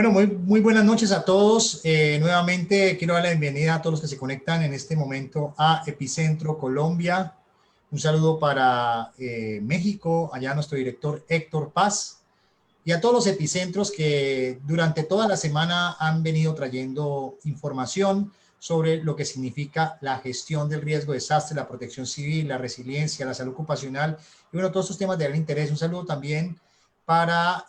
Bueno, muy buenas noches a todos. Nuevamente quiero dar la bienvenida a todos los que se conectan en este momento a Epicentro Colombia. Un saludo para México, allá nuestro director Héctor Paz, y a todos los epicentros que durante toda la semana han venido trayendo información sobre lo que significa la gestión del riesgo de desastre, la protección civil, la resiliencia, la salud ocupacional y bueno, todos estos temas de gran interés. Un saludo también para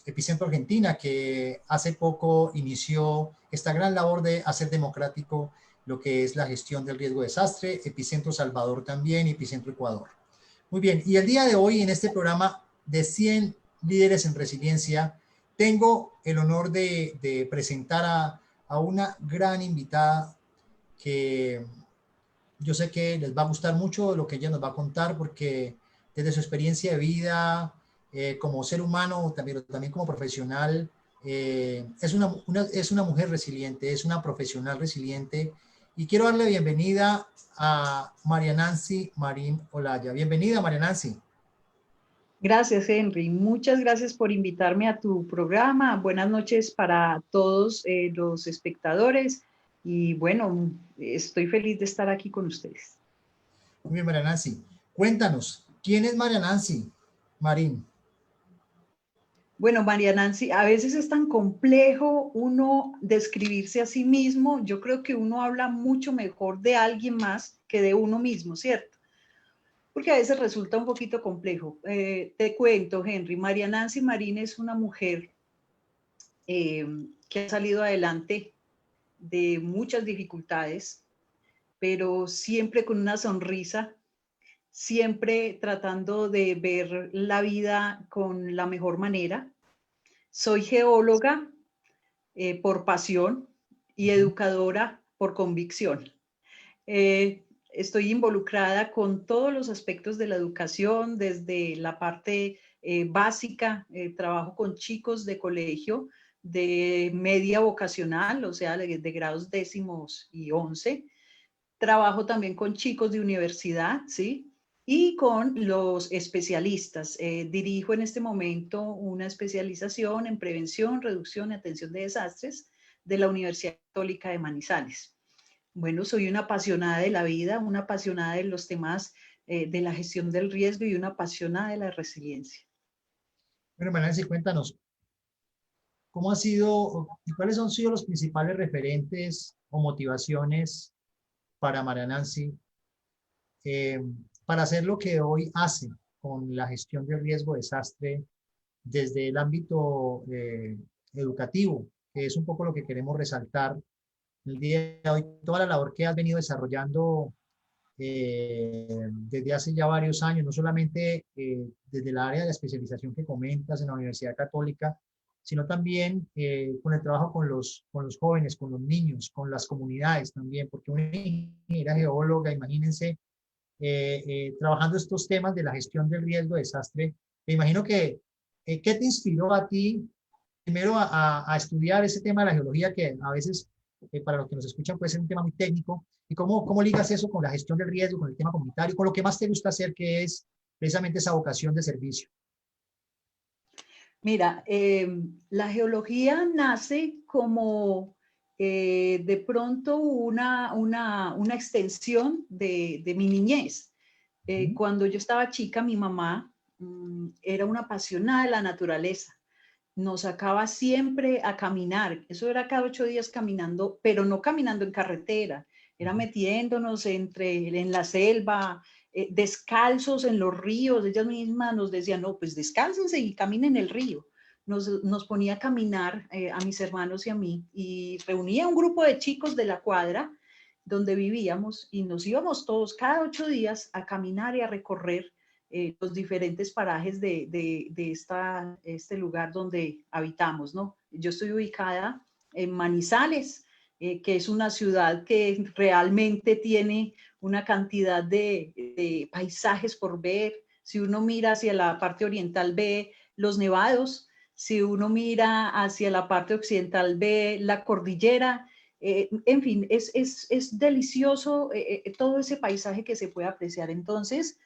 Epicentro Argentina, que hace poco inició esta gran labor de hacer democrático lo que es la gestión del riesgo de desastre, Epicentro Salvador también, Epicentro Ecuador. Muy bien, y el día de hoy en este programa de 100 líderes en resiliencia, tengo el honor de presentar a una gran invitada que yo sé que les va a gustar mucho lo que ella nos va a contar porque desde su experiencia de vida, como ser humano, también como profesional, es una mujer resiliente, es una profesional resiliente. Y quiero darle bienvenida a María Nancy Marín Olaya. Bienvenida, María Nancy. Gracias, Henry. Muchas gracias por invitarme a tu programa. Buenas noches para todos los espectadores. Y bueno, estoy feliz de estar aquí con ustedes. Muy bien, María Nancy. Cuéntanos, ¿quién es María Nancy Marín? Bueno, María Nancy, a veces es tan complejo uno describirse a sí mismo. Yo creo que uno habla mucho mejor de alguien más que de uno mismo, ¿cierto? Porque a veces resulta un poquito complejo. Te cuento, Henry, María Nancy Marín es una mujer que ha salido adelante de muchas dificultades, pero siempre con una sonrisa, siempre tratando de ver la vida con la mejor manera. Soy geóloga por pasión y educadora por convicción. Estoy involucrada con todos los aspectos de la educación, desde la parte básica, trabajo con chicos de colegio, de media vocacional, o sea, de grados 10º y 11. Trabajo también con chicos de universidad, ¿sí? Y con los especialistas. Dirijo en este momento una especialización en prevención, reducción y atención de desastres de la Universidad Católica de Manizales. Bueno, soy una apasionada de la vida, una apasionada de los temas de la gestión del riesgo y una apasionada de la resiliencia. Bueno, María Nancy, cuéntanos, ¿cómo ha sido y cuáles han sido los principales referentes o motivaciones para María Nancy eh, para hacer lo que hoy hace con la gestión del riesgo de desastre desde el ámbito educativo, que es un poco lo que queremos resaltar el día de hoy, toda la labor que has venido desarrollando desde hace ya varios años, no solamente desde el área de la especialización que comentas en la Universidad Católica, sino también con el trabajo con los jóvenes, con los niños, con las comunidades también, porque una ingeniera geóloga, imagínense, trabajando estos temas de la gestión del riesgo de desastre. Me imagino que, ¿qué te inspiró a ti primero a estudiar ese tema de la geología que a veces, para los que nos escuchan, puede ser un tema muy técnico? ¿Y cómo ligas eso con la gestión del riesgo, con el tema comunitario, con lo que más te gusta hacer, que es precisamente esa vocación de servicio? Mira, la geología nace como de pronto una extensión de mi niñez. Cuando yo estaba chica, mi mamá era una apasionada de la naturaleza. Nos sacaba siempre a caminar. Eso era cada 8 días caminando, pero no caminando en carretera. Era metiéndonos en la selva, descalzos en los ríos. Ellas mismas nos decían, no, pues descálcense y caminen el río. Nos ponía a caminar a mis hermanos y a mí y reunía un grupo de chicos de la cuadra donde vivíamos y nos íbamos todos cada 8 días a caminar y a recorrer los diferentes parajes de este lugar donde habitamos, ¿no? Yo estoy ubicada en Manizales, que es una ciudad que realmente tiene una cantidad de paisajes por ver. Si uno mira hacia la parte oriental ve los nevados, si uno mira hacia la parte occidental ve la cordillera. En fin, es delicioso todo ese paisaje que se puede apreciar. Entonces,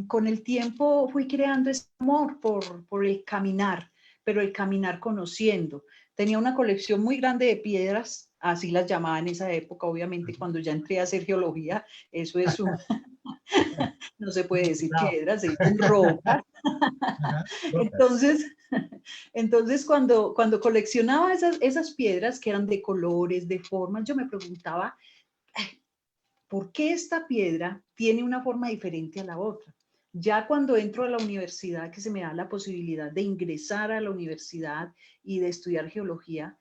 con el tiempo fui creando ese amor por el caminar, pero el caminar conociendo. Tenía una colección muy grande de piedras, así las llamaban en esa época, obviamente cuando ya entré a hacer geología, eso es un, no se puede decir Claro. piedras, se dicen rocas. Ajá, rocas. Entonces, entonces cuando coleccionaba esas piedras que eran de colores, de formas, yo me preguntaba, ¿por qué esta piedra tiene una forma diferente a la otra? Ya cuando entro a la universidad, que se me da la posibilidad de ingresar a la universidad y de estudiar geología,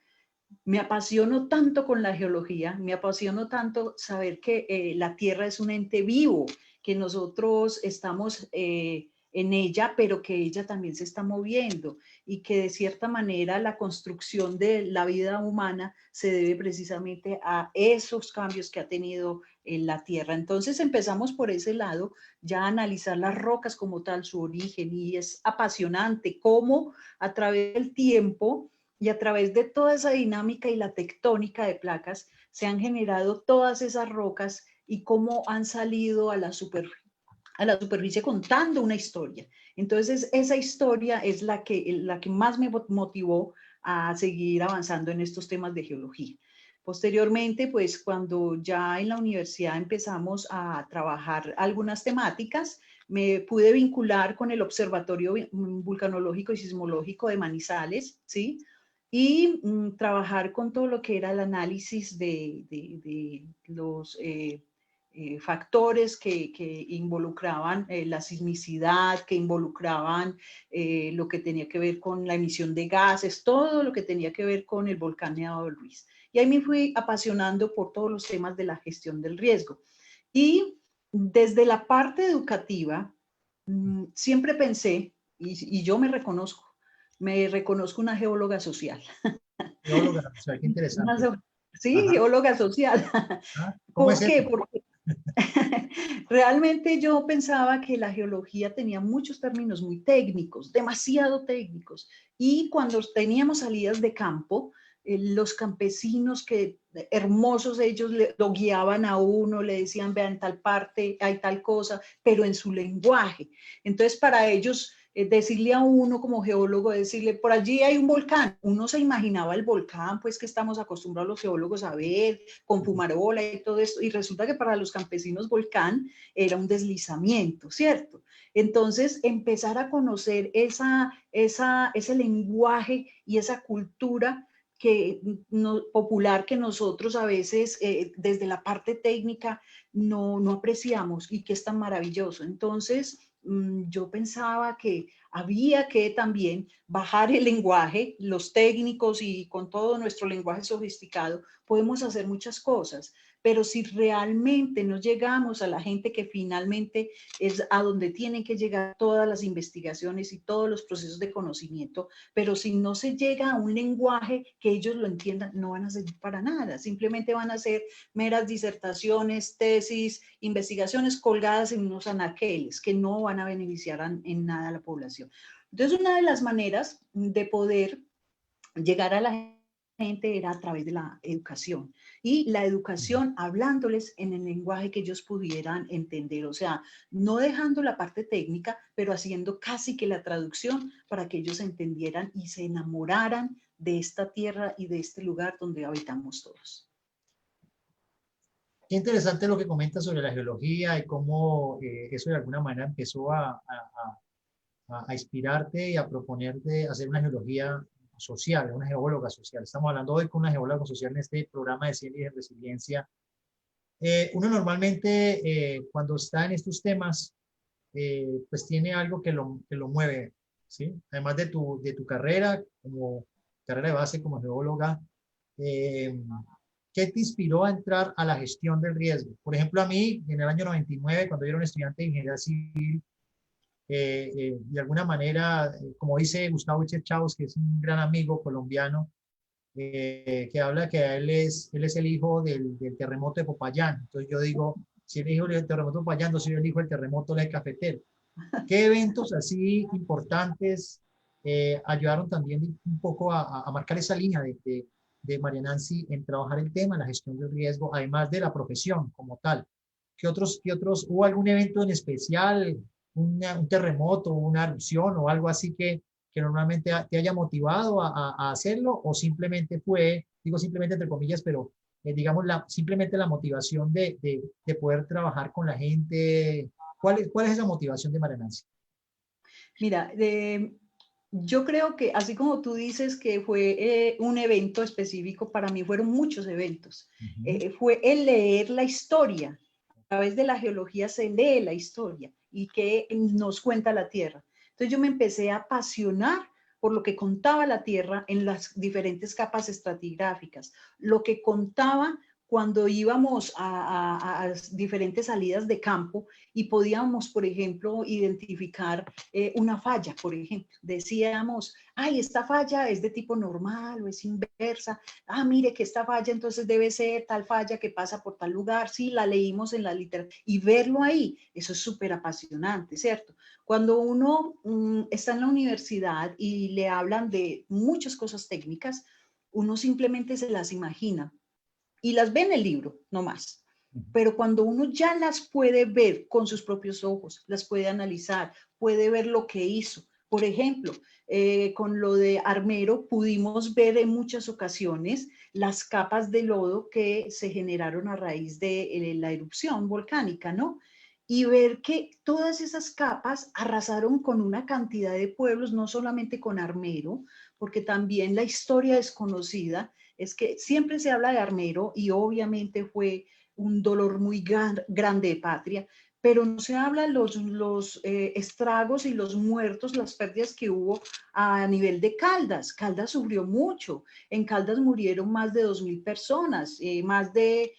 me apasiono tanto con la geología, me apasiono tanto saber que la Tierra es un ente vivo, que nosotros estamos en ella, pero que ella también se está moviendo y que de cierta manera la construcción de la vida humana se debe precisamente a esos cambios que ha tenido en la Tierra. Entonces empezamos por ese lado, ya a analizar las rocas como tal, su origen, y es apasionante cómo a través del tiempo y a través de toda esa dinámica y la tectónica de placas se han generado todas esas rocas y cómo han salido a la superficie contando una historia. Entonces, esa historia es la que más me motivó a seguir avanzando en estos temas de geología. Posteriormente, pues cuando ya en la universidad empezamos a trabajar algunas temáticas, me pude vincular con el Observatorio Vulcanológico y Sismológico de Manizales, ¿sí? Y trabajar con todo lo que era el análisis de los factores que involucraban la sismicidad, que involucraban lo que tenía que ver con la emisión de gases, todo lo que tenía que ver con el volcán Nevado del Ruiz. Y ahí me fui apasionando por todos los temas de la gestión del riesgo. Y desde la parte educativa, siempre pensé, y yo me reconozco una geóloga social. Geóloga, o sea, qué interesante. Sí, Ajá. geóloga social. Ah, ¿cómo es ¿Por qué? eso? Porque realmente yo pensaba que la geología tenía muchos términos muy técnicos, demasiado técnicos. Y cuando teníamos salidas de campo, los campesinos que hermosos ellos lo guiaban a uno, le decían, vean tal parte, hay tal cosa, pero en su lenguaje. Entonces para ellos decirle a uno como geólogo, decirle, por allí hay un volcán. Uno se imaginaba el volcán, pues que estamos acostumbrados los geólogos a ver, con fumarola y todo esto, y resulta que para los campesinos volcán era un deslizamiento, ¿cierto? Entonces, empezar a conocer ese lenguaje y esa cultura popular que nosotros a veces desde la parte técnica no apreciamos y que es tan maravilloso. Entonces, yo pensaba que había que también bajar el lenguaje, los técnicos, y con todo nuestro lenguaje sofisticado podemos hacer muchas cosas, pero si realmente no llegamos a la gente que finalmente es a donde tienen que llegar todas las investigaciones y todos los procesos de conocimiento, pero si no se llega a un lenguaje que ellos lo entiendan, no van a servir para nada, simplemente van a ser meras disertaciones, tesis, investigaciones colgadas en unos anaqueles que no van a beneficiar en nada a la población. Entonces, una de las maneras de poder llegar a la gente era a través de la educación, y la educación hablándoles en el lenguaje que ellos pudieran entender, o sea, no dejando la parte técnica, pero haciendo casi que la traducción para que ellos entendieran y se enamoraran de esta tierra y de este lugar donde habitamos todos. Qué interesante lo que comentas sobre la geología y cómo eso de alguna manera empezó a inspirarte y a proponerte hacer una geología social, una geóloga social. Estamos hablando hoy con una geóloga social en este programa de ciencia y de resiliencia. Uno normalmente cuando está en estos temas, pues tiene algo que lo mueve, ¿sí? Además de tu carrera como carrera de base como geóloga, eh, ¿qué te inspiró a entrar a la gestión del riesgo? Por ejemplo, a mí, en el año 99, cuando yo era un estudiante de ingeniería civil, de alguna manera, como dice Gustavo Echechaus, que es un gran amigo colombiano, que habla que él es el hijo del terremoto de Popayán. Entonces yo digo, si el hijo del terremoto de Popayán, no soy el hijo del terremoto del cafetero. ¿Qué eventos así importantes ayudaron también un poco a marcar esa línea de María Nancy en trabajar el tema, la gestión del riesgo, además de la profesión como tal? Qué otros, hubo algún evento en especial, un terremoto, una erupción o algo así que que normalmente te haya motivado a hacerlo, o simplemente fue, digo simplemente entre comillas, pero digamos simplemente la motivación de poder trabajar con la gente? ¿Cuál es esa motivación de María Nancy? Mira, yo creo que así como tú dices que fue un evento específico, para mí fueron muchos eventos. Fue el leer la historia. A través de la geología se lee la historia y qué nos cuenta la Tierra. Entonces yo me empecé a apasionar por lo que contaba la Tierra en las diferentes capas estratigráficas, lo que contaba cuando íbamos a diferentes salidas de campo y podíamos, por ejemplo, identificar una falla, por ejemplo. Decíamos, ay, esta falla es de tipo normal o es inversa. Ah, mire que esta falla entonces debe ser tal falla que pasa por tal lugar. Sí, la leímos en la literatura. Y verlo ahí, eso es súper apasionante, ¿cierto? Cuando uno está en la universidad y le hablan de muchas cosas técnicas, uno simplemente se las imagina y las ve en el libro, no más. Pero cuando uno ya las puede ver con sus propios ojos, las puede analizar, puede ver lo que hizo. Por ejemplo, con lo de Armero pudimos ver en muchas ocasiones las capas de lodo que se generaron a raíz de la erupción volcánica, ¿no? Y ver que todas esas capas arrasaron con una cantidad de pueblos, no solamente con Armero, porque también la historia desconocida es que siempre se habla de Armero y obviamente fue un dolor muy grande de patria, pero no se habla de los estragos y los muertos, las pérdidas que hubo a nivel de Caldas. Caldas sufrió mucho. En Caldas murieron más de 2.000 personas, más de,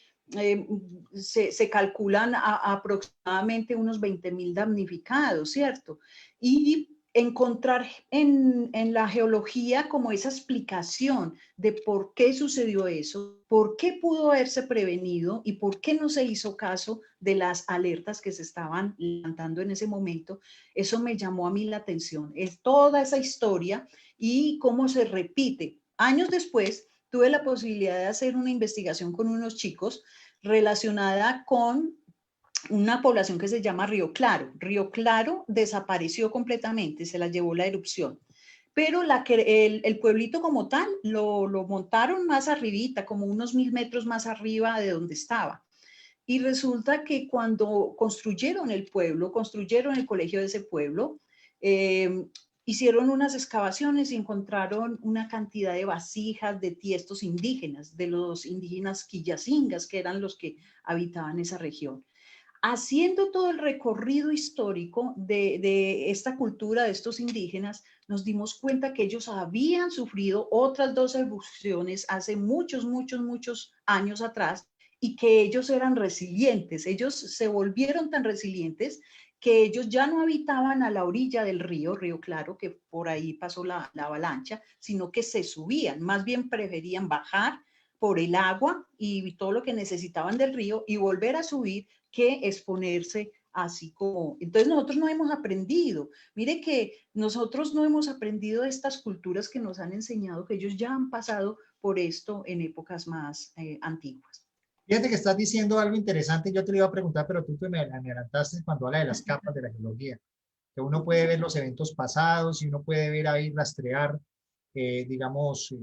se calculan aproximadamente unos 20.000 damnificados, ¿cierto? Y encontrar en la geología como esa explicación de por qué sucedió eso, por qué pudo haberse prevenido y por qué no se hizo caso de las alertas que se estaban levantando en ese momento, eso me llamó a mí la atención. Es toda esa historia y cómo se repite. Años después tuve la posibilidad de hacer una investigación con unos chicos relacionada con una población que se llama Río Claro. Río Claro desapareció completamente, se la llevó la erupción. Pero el pueblito como tal lo montaron más arribita, como unos 1.000 metros más arriba de donde estaba. Y resulta que cuando construyeron el pueblo, construyeron el colegio de ese pueblo, hicieron unas excavaciones y encontraron una cantidad de vasijas de tiestos indígenas, de los indígenas quillacingas, que eran los que habitaban esa región. Haciendo todo el recorrido histórico de esta cultura, de estos indígenas, nos dimos cuenta que ellos habían sufrido otras 2 erupciones hace muchos, muchos, muchos años atrás y que ellos eran resilientes. Ellos se volvieron tan resilientes que ellos ya no habitaban a la orilla del río, Río Claro, que por ahí pasó la avalancha, sino que se subían, más bien preferían bajar por el agua y todo lo que necesitaban del río y volver a subir que exponerse así como... Entonces nosotros no hemos aprendido. Mire que nosotros no hemos aprendido de estas culturas que nos han enseñado que ellos ya han pasado por esto en épocas más antiguas. Fíjate que estás diciendo algo interesante, yo te lo iba a preguntar, pero tú me adelantaste cuando habla de las capas de la geología, que uno puede ver los eventos pasados y uno puede ver ahí, rastrear, digamos,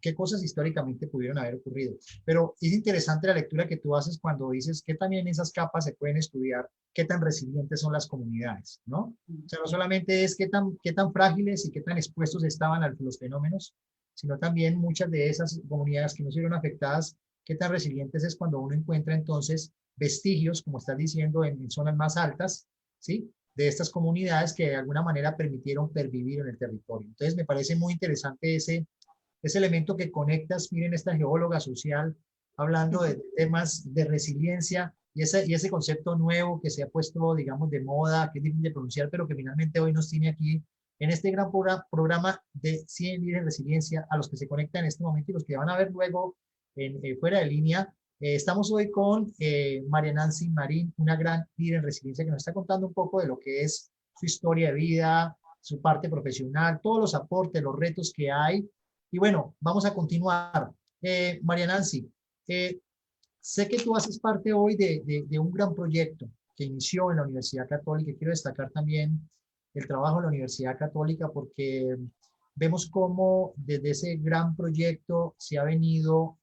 qué cosas históricamente pudieron haber ocurrido. Pero es interesante la lectura que tú haces cuando dices que también esas capas se pueden estudiar, qué tan resilientes son las comunidades, ¿no? O sea, no solamente es qué tan frágiles y qué tan expuestos estaban a los fenómenos, sino también muchas de esas comunidades que no se vieron afectadas, qué tan resilientes es cuando uno encuentra entonces vestigios, como estás diciendo, en zonas más altas, ¿sí? De estas comunidades que de alguna manera permitieron pervivir en el territorio. Entonces me parece muy interesante ese elemento que conectas, miren, esta geóloga social hablando de temas de resiliencia y ese concepto nuevo que se ha puesto, digamos, de moda, que es difícil de pronunciar, pero que finalmente hoy nos tiene aquí en este gran programa de 100 líderes de resiliencia, a los que se conectan en este momento y los que van a ver luego fuera de línea. Estamos hoy con María Nancy Marín, una gran líder en resiliencia que nos está contando un poco de lo que es su historia de vida, su parte profesional, todos los aportes, los retos que hay. Y bueno, vamos a continuar. María Nancy, sé que tú haces parte hoy de un gran proyecto que inició en la Universidad Católica. Quiero destacar también el trabajo de la Universidad Católica porque vemos cómo desde ese gran proyecto se ha venido,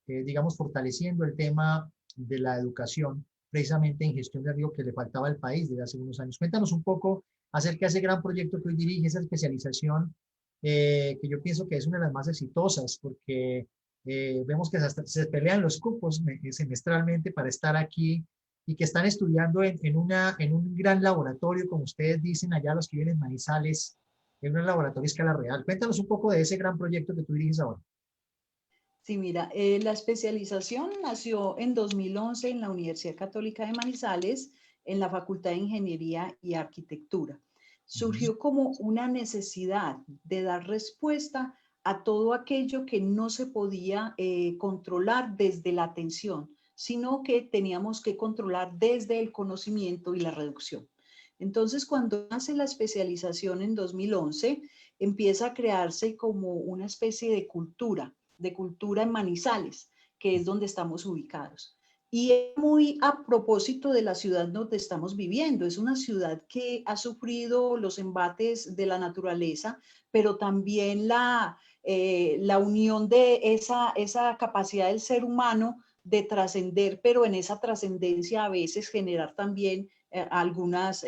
digamos, fortaleciendo el tema de la educación, precisamente en gestión de riesgo que le faltaba al país desde hace unos años. Cuéntanos un poco acerca de ese gran proyecto que hoy dirige, esa especialización, que yo pienso que es una de las más exitosas, porque vemos que hasta se pelean los cupos semestralmente para estar aquí y que están estudiando en un gran laboratorio, como ustedes dicen allá, los que vienen en Manizales, en un laboratorio a escala real. Cuéntanos un poco de ese gran proyecto que tú diriges ahora. Sí, mira, la especialización nació en 2011 en la Universidad Católica de Manizales, en la Facultad de Ingeniería y Arquitectura. Surgió como una necesidad de dar respuesta a todo aquello que no se podía controlar desde la atención, sino que teníamos que controlar desde el conocimiento y la reducción. Entonces, cuando nace la especialización en 2011, empieza a crearse como una especie de cultura en Manizales, que es donde estamos ubicados. Y es muy a propósito de la ciudad donde estamos viviendo. Es una ciudad que ha sufrido los embates de la naturaleza, pero también la unión de esa capacidad del ser humano de trascender, pero en esa trascendencia a veces generar también algunos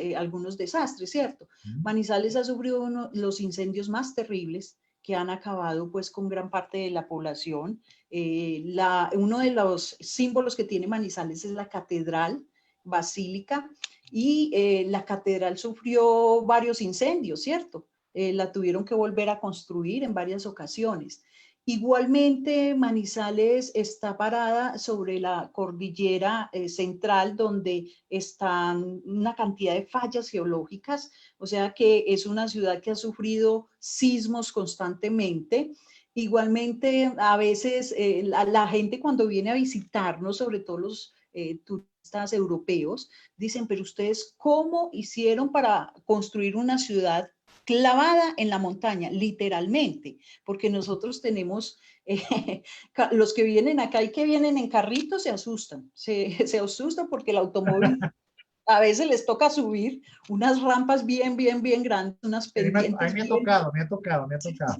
desastres, ¿cierto? Manizales ha sufrido los incendios más terribles que han acabado pues con gran parte de la población. Uno de los símbolos que tiene Manizales es la catedral basílica y la catedral sufrió varios incendios, ¿cierto? La tuvieron que volver a construir en varias ocasiones. Igualmente, Manizales está parada sobre la cordillera central, donde están una cantidad de fallas geológicas, o sea que es una ciudad que ha sufrido sismos constantemente. Igualmente, a veces la gente cuando viene a visitarnos, sobre todo los turistas europeos, dicen, pero ustedes, ¿cómo hicieron para construir una ciudad clavada en la montaña? Literalmente, porque nosotros tenemos, los que vienen acá y que vienen en carrito se asustan, se asustan porque el automóvil a veces les toca subir unas rampas bien grandes, unas A mí pendientes bien. me ha tocado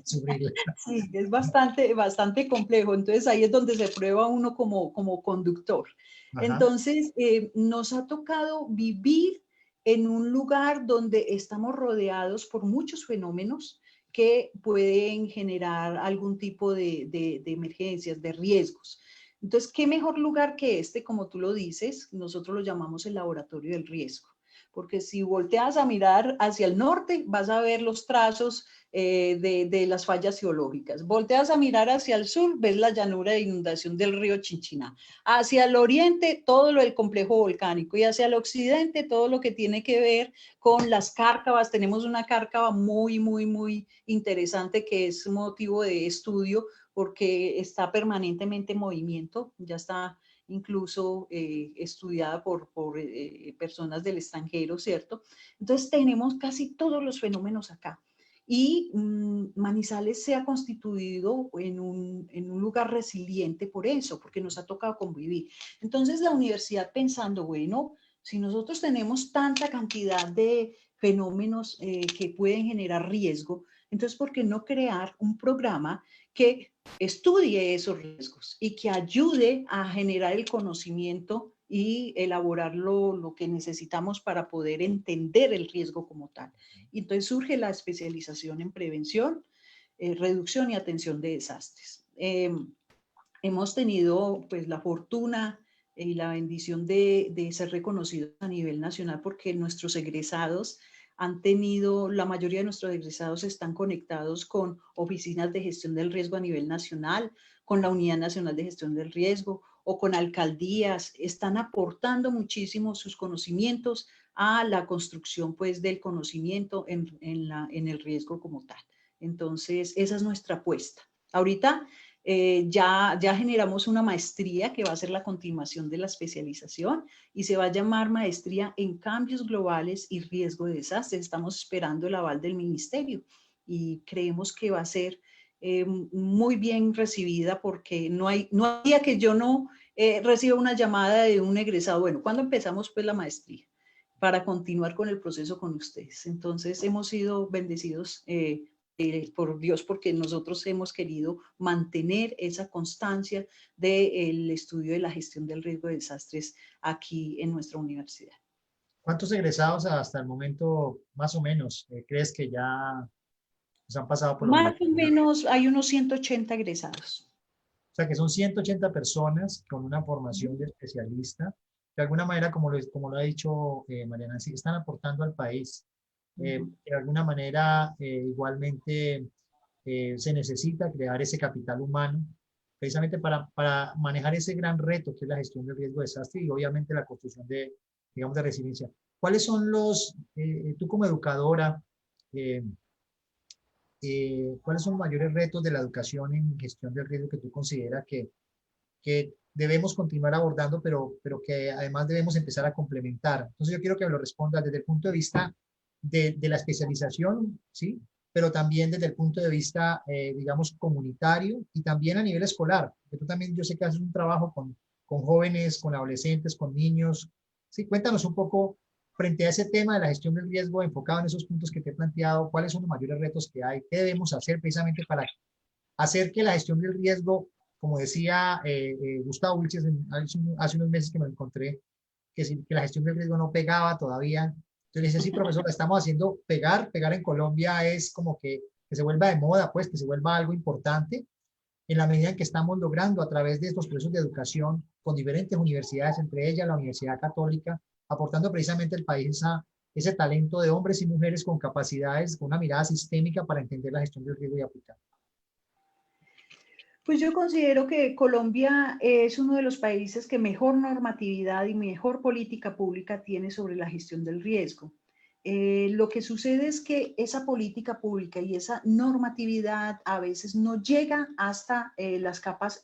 subirle. Sí, es bastante complejo. Entonces ahí es donde se prueba uno como conductor. Ajá. Entonces nos ha tocado vivir en un lugar donde estamos rodeados por muchos fenómenos que pueden generar algún tipo de emergencias, de riesgos. Entonces, ¿qué mejor lugar que este? Como tú lo dices, nosotros lo llamamos el laboratorio del riesgo, porque si volteas a mirar hacia el norte, vas a ver los trazos de las fallas geológicas. Volteas a mirar hacia el sur, ves la llanura de inundación del río Chinchiná. Hacia el oriente, todo lo del complejo volcánico, y hacia el occidente, todo lo que tiene que ver con las cárcavas. Tenemos una cárcava muy interesante que es motivo de estudio porque está permanentemente en movimiento, ya está incluso estudiada por personas del extranjero, ¿cierto? Entonces tenemos casi todos los fenómenos acá. Y Manizales se ha constituido en un lugar resiliente por eso, porque nos ha tocado convivir. Entonces la universidad pensando, bueno, si nosotros tenemos tanta cantidad de fenómenos que pueden generar riesgo, entonces ¿por qué no crear un programa que estudie esos riesgos y que ayude a generar el conocimiento y elaborar lo que necesitamos para poder entender el riesgo como tal? Y entonces surge la especialización en prevención, reducción y atención de desastres. Hemos tenido pues la fortuna y la bendición de ser reconocidos a nivel nacional porque nuestros egresados han tenido, la mayoría de nuestros egresados están conectados con oficinas de gestión del riesgo a nivel nacional, con la Unidad Nacional de Gestión del Riesgo o con alcaldías, están aportando muchísimo sus conocimientos a la construcción pues del conocimiento en el riesgo como tal. Entonces, esa es nuestra apuesta. Ahorita ya generamos una maestría que va a ser la continuación de la especialización y se va a llamar Maestría en Cambios Globales y Riesgo de Desastres. Estamos esperando el aval del ministerio y creemos que va a ser muy bien recibida porque no hay día que yo no reciba una llamada de un egresado. Bueno, ¿cuándo empezamos pues la maestría? Para continuar con el proceso con ustedes. Entonces hemos sido bendecidos por Dios, porque nosotros hemos querido mantener esa constancia del estudio de la gestión del riesgo de desastres aquí en nuestra universidad. ¿Cuántos egresados hasta el momento, más o menos, crees que ya se han pasado por la Más o universidad? menos hay unos 180 egresados. O sea, que son 180 personas con una formación de especialista. De alguna manera, como lo ha dicho Mariana, sí están aportando al país. De alguna manera, igualmente, se necesita crear ese capital humano precisamente para manejar ese gran reto que es la gestión del riesgo de desastre y obviamente la construcción de, digamos, de resiliencia. ¿Cuáles son tú como educadora, eh, cuáles son los mayores retos de la educación en gestión del riesgo que tú consideras que debemos continuar abordando, pero que además debemos empezar a complementar? Entonces yo quiero que me lo respondas desde el punto de vista de la especialización, ¿sí? Pero también desde el punto de vista, digamos, comunitario y también a nivel escolar, porque tú también, yo sé que haces un trabajo con jóvenes, con adolescentes, con niños, ¿sí? Cuéntanos un poco frente a ese tema de la gestión del riesgo enfocado en esos puntos que te he planteado, ¿cuáles son los mayores retos que hay? ¿Qué debemos hacer precisamente para hacer que la gestión del riesgo, como decía Gustavo Wilches hace unos meses que me lo encontré, que la gestión del riesgo no pegaba todavía? Entonces le dice, sí, profesor, la estamos haciendo pegar en Colombia es como que se vuelva de moda, pues, que se vuelva algo importante en la medida en que estamos logrando a través de estos procesos de educación con diferentes universidades, entre ellas la Universidad Católica, aportando precisamente al país ese talento de hombres y mujeres con capacidades, con una mirada sistémica para entender la gestión del riesgo y aplicar. Pues yo considero que Colombia es uno de los países que mejor normatividad y mejor política pública tiene sobre la gestión del riesgo. Lo que sucede es que esa política pública y esa normatividad a veces no llega hasta las capas,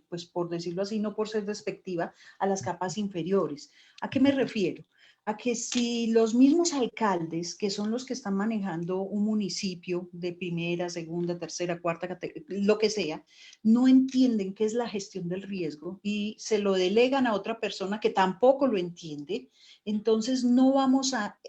pues por decirlo así, no por ser despectiva, a las capas inferiores. ¿A qué me refiero? A que si los mismos alcaldes, que son los que están manejando un municipio de primera, segunda, tercera, cuarta categoría, lo que sea, no entienden qué es la gestión del riesgo y se lo delegan a otra persona que tampoco lo entiende, entonces no vamos a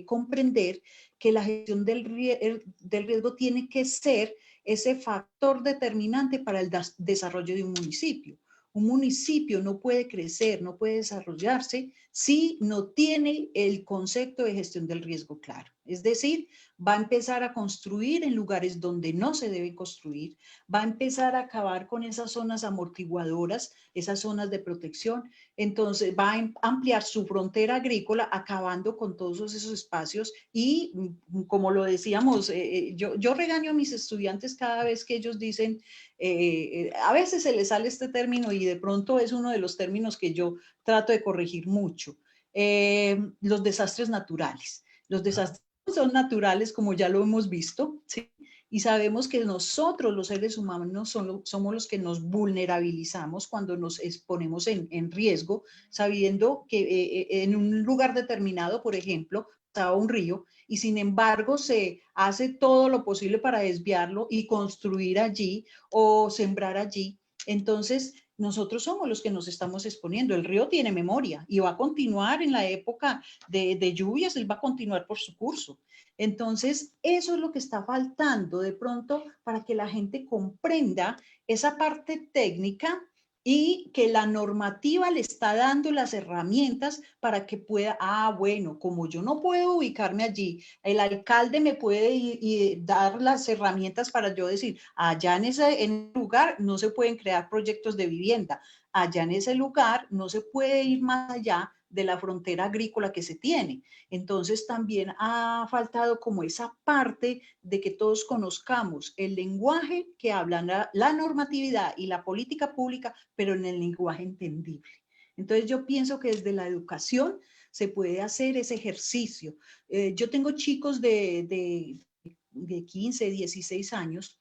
comprender que la gestión del riesgo tiene que ser ese factor determinante para el desarrollo de un municipio. Un municipio no puede crecer, no puede desarrollarse si no tiene el concepto de gestión del riesgo claro. Es decir, va a empezar a construir en lugares donde no se debe construir, va a empezar a acabar con esas zonas amortiguadoras, esas zonas de protección, entonces va a ampliar su frontera agrícola acabando con todos esos espacios y como lo decíamos, yo regaño a mis estudiantes cada vez que ellos dicen, a veces se les sale este término y de pronto es uno de los términos que yo trato de corregir mucho, los desastres naturales. Los desastres son naturales como ya lo hemos visto, ¿sí? Y sabemos que nosotros los seres humanos somos los que nos vulnerabilizamos cuando nos exponemos en riesgo, sabiendo que en un lugar determinado, por ejemplo, estaba un río y sin embargo se hace todo lo posible para desviarlo y construir allí o sembrar allí. Entonces, nosotros somos los que nos estamos exponiendo. El río tiene memoria y va a continuar en la época de lluvias, él va a continuar por su curso. Entonces, eso es lo que está faltando de pronto para que la gente comprenda esa parte técnica y que la normativa le está dando las herramientas para que pueda, bueno, como yo no puedo ubicarme allí, el alcalde me puede y dar las herramientas para yo decir, allá en ese lugar no se pueden crear proyectos de vivienda, allá en ese lugar no se puede ir más allá de la frontera agrícola que se tiene. Entonces también ha faltado como esa parte de que todos conozcamos el lenguaje que hablan la normatividad y la política pública, pero en el lenguaje entendible. Entonces yo pienso que desde la educación se puede hacer ese ejercicio. Yo tengo chicos de 15, 16 años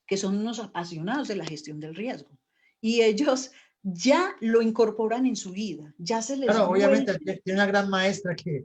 que son unos apasionados de la gestión del riesgo y ellos ya lo incorporan en su vida, ya se les Claro, vuelve. obviamente tiene una gran maestra que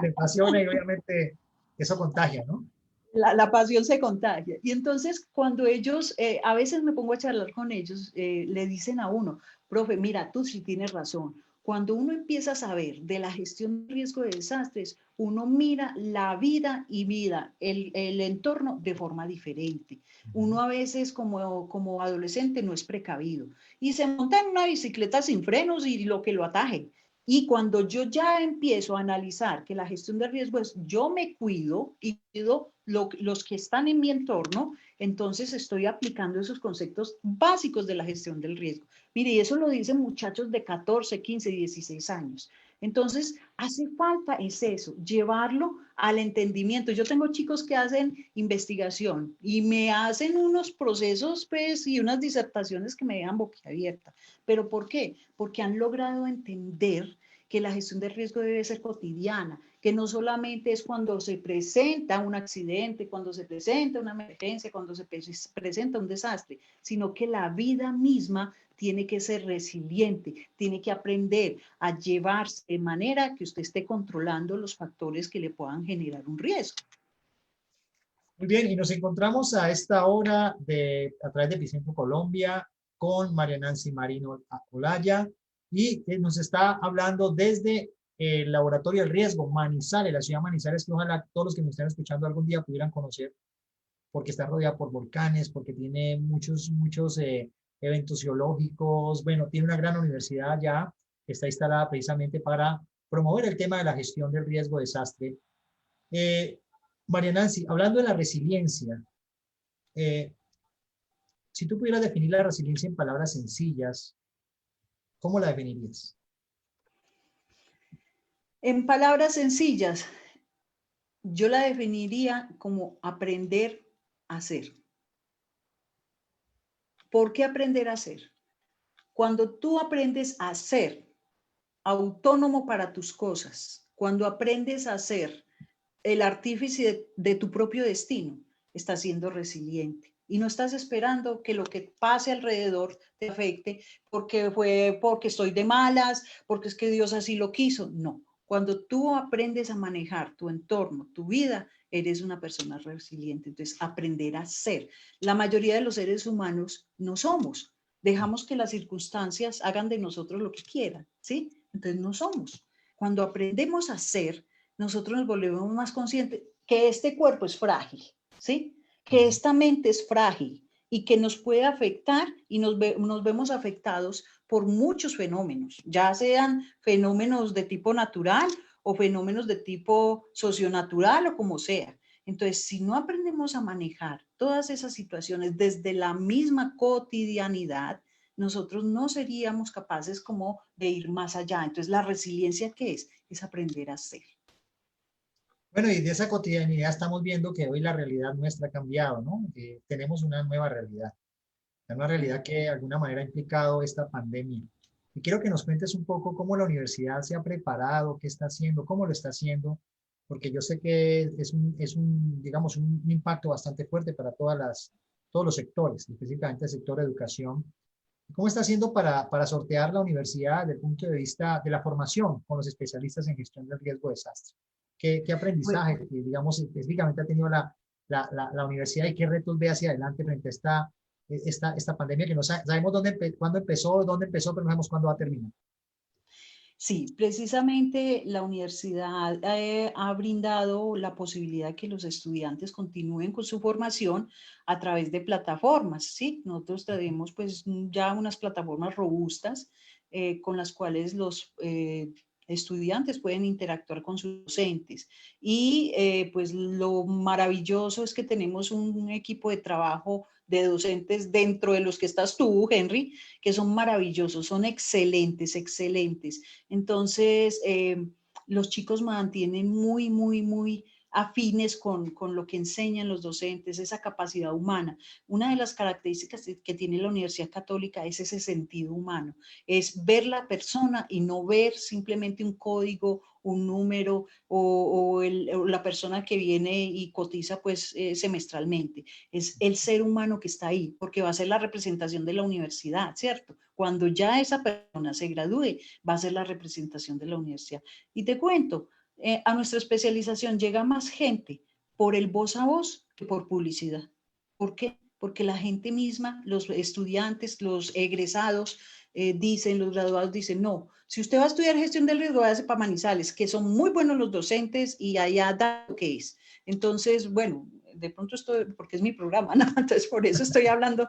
le apasiona y obviamente eso contagia, ¿no? La pasión se contagia. Y entonces cuando ellos, a veces me pongo a charlar con ellos, le dicen a uno, profe, mira, tú sí tienes razón. Cuando uno empieza a saber de la gestión de riesgo de desastres, uno mira la vida y el entorno de forma diferente. Uno a veces como adolescente no es precavido y se monta en una bicicleta sin frenos y lo que lo ataje. Y cuando yo ya empiezo a analizar que la gestión de riesgo es yo me cuido y cuido los que están en mi entorno, entonces estoy aplicando esos conceptos básicos de la gestión del riesgo. Mire, y eso lo dicen muchachos de 14, 15, 16 años. Entonces, hace falta es eso, llevarlo al entendimiento. Yo tengo chicos que hacen investigación y me hacen unos procesos, pues, y unas disertaciones que me dejan boquiabierta. ¿Pero por qué? Porque han logrado entender que la gestión del riesgo debe ser cotidiana, que no solamente es cuando se presenta un accidente, cuando se presenta una emergencia, cuando se presenta un desastre, sino que la vida misma tiene que ser resiliente, tiene que aprender a llevarse de manera que usted esté controlando los factores que le puedan generar un riesgo. Muy bien, y nos encontramos a esta hora a través de Epicentro Colombia con María Nancy Marino Olaya y nos está hablando desde el Laboratorio del Riesgo Manizales, la ciudad de Manizales, que ojalá todos los que nos están escuchando algún día pudieran conocer, porque está rodeada por volcanes, porque tiene muchos eventos geológicos. Bueno, tiene una gran universidad ya que está instalada precisamente para promover el tema de la gestión del riesgo de desastre. María Nancy, hablando de la resiliencia, si tú pudieras definir la resiliencia en palabras sencillas, ¿cómo la definirías? En palabras sencillas, yo la definiría como aprender a hacer. ¿Por qué aprender a hacer? Cuando tú aprendes a ser autónomo para tus cosas, cuando aprendes a ser el artífice de tu propio destino, estás siendo resiliente y no estás esperando que lo que pase alrededor te afecte porque estoy de malas, porque es que Dios así lo quiso. No, cuando tú aprendes a manejar tu entorno, tu vida, eres una persona resiliente. Entonces, aprender a ser. La mayoría de los seres humanos no somos. Dejamos que las circunstancias hagan de nosotros lo que quieran, ¿sí? Entonces, no somos. Cuando aprendemos a ser, nosotros nos volvemos más conscientes que este cuerpo es frágil, ¿sí? Que esta mente es frágil y que nos puede afectar y nos vemos afectados por muchos fenómenos, ya sean fenómenos de tipo natural o fenómenos de tipo socionatural o como sea. Entonces, si no aprendemos a manejar todas esas situaciones desde la misma cotidianidad, nosotros no seríamos capaces como de ir más allá. Entonces, la resiliencia, ¿qué es? Es aprender a ser. Bueno, y de esa cotidianidad estamos viendo que hoy la realidad nuestra ha cambiado, ¿no? Tenemos una nueva realidad, una realidad que de alguna manera ha implicado esta pandemia. Y quiero que nos cuentes un poco cómo la universidad se ha preparado, qué está haciendo, cómo lo está haciendo, porque yo sé que digamos, un impacto bastante fuerte para todos los sectores, específicamente el sector de educación. ¿Cómo está haciendo para sortear la universidad desde el punto de vista de la formación con los especialistas en gestión del riesgo de desastre? ¿Qué aprendizaje, digamos, específicamente ha tenido la universidad y qué retos ve hacia adelante frente a esta pandemia que no sabemos cuándo empezó, dónde empezó, pero no sabemos cuándo va a terminar? Sí, precisamente la universidad ha brindado la posibilidad de que los estudiantes continúen con su formación a través de plataformas, ¿sí? Nosotros tenemos pues ya unas plataformas robustas con las cuales los estudiantes pueden interactuar con sus docentes. Y pues lo maravilloso es que tenemos un equipo de trabajo de docentes dentro de los que estás tú, Henry, que son maravillosos, son excelentes, excelentes. Entonces, los chicos mantienen muy afines con lo que enseñan los docentes, esa capacidad humana. Una de las características que tiene la Universidad Católica es ese sentido humano, es ver la persona y no ver simplemente un código, un número o la persona que viene y cotiza pues semestralmente. Es el ser humano que está ahí, porque va a ser la representación de la universidad, ¿cierto? Cuando ya esa persona se gradúe, va a ser la representación de la universidad. Y te cuento, a nuestra especialización llega más gente por el voz a voz que por publicidad. ¿Por qué? Porque la gente misma, los estudiantes, los egresados, los graduados dicen, no, si usted va a estudiar gestión del riesgo, váyase para Manizales, que son muy buenos los docentes y allá da lo que es. Entonces, bueno, de pronto esto, porque es mi programa, ¿no? Entonces por eso estoy hablando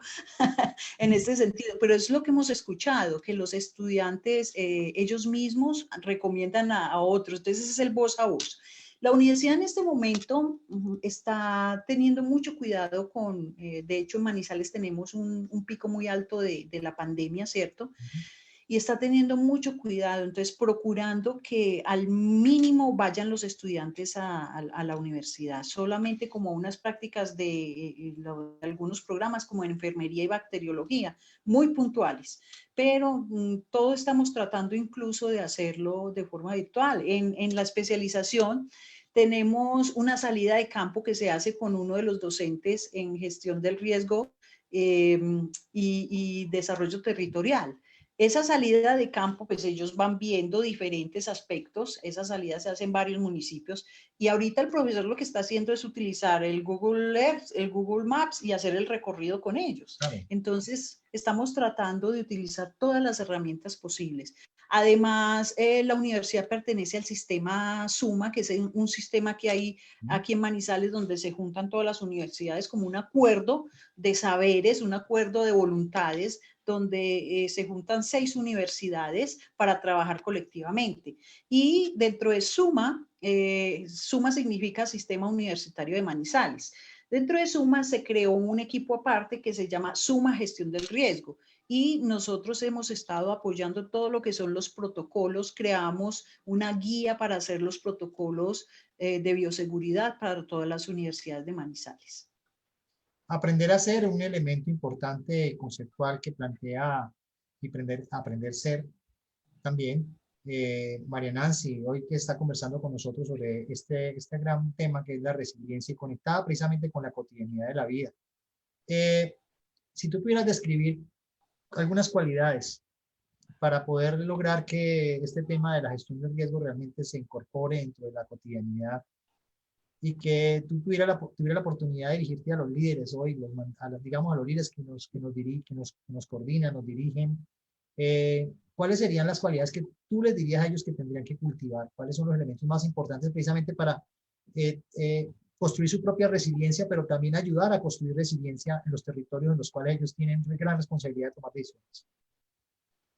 en este sentido, pero es lo que hemos escuchado, que los estudiantes, ellos mismos recomiendan a otros, entonces ese es el voz a voz. La universidad en este momento está teniendo mucho cuidado con, de hecho en Manizales tenemos un pico muy alto de la pandemia, ¿cierto? Y está teniendo mucho cuidado, entonces procurando que al mínimo vayan los estudiantes a la universidad, solamente como unas prácticas de algunos programas como en enfermería y bacteriología, muy puntuales, pero todo estamos tratando incluso de hacerlo de forma virtual. En la especialización tenemos una salida de campo que se hace con uno de los docentes en gestión del riesgo y desarrollo territorial. Esa salida de campo, pues ellos van viendo diferentes aspectos, esa salida se hace en varios municipios y ahorita el profesor lo que está haciendo es utilizar el Google Earth, el Google Maps y hacer el recorrido con ellos. Claro. Entonces, estamos tratando de utilizar todas las herramientas posibles. Además, la universidad pertenece al sistema SUMA, que es un sistema que hay aquí en Manizales donde se juntan todas las universidades como un acuerdo de saberes, un acuerdo de voluntades, donde se juntan 6 universidades para trabajar colectivamente. Y dentro de SUMA, SUMA significa Sistema Universitario de Manizales. Dentro de SUMA se creó un equipo aparte que se llama SUMA Gestión del Riesgo y nosotros hemos estado apoyando todo lo que son los protocolos, creamos una guía para hacer los protocolos de bioseguridad para todas las universidades de Manizales. Aprender a ser un elemento importante conceptual que plantea y aprender a ser también. María Nancy, hoy que está conversando con nosotros sobre este gran tema que es la resiliencia y conectada precisamente con la cotidianidad de la vida. Si tú pudieras describir algunas cualidades para poder lograr que este tema de la gestión del riesgo realmente se incorpore dentro de la cotidianidad y que tú tuviera la oportunidad de dirigirte a los líderes hoy, digamos a los líderes que nos coordinan, nos dirigen, ¿cuáles serían las cualidades que tú les dirías a ellos que tendrían que cultivar? ¿Cuáles son los elementos más importantes precisamente para construir su propia resiliencia, pero también ayudar a construir resiliencia en los territorios en los cuales ellos tienen una gran responsabilidad de tomar decisiones?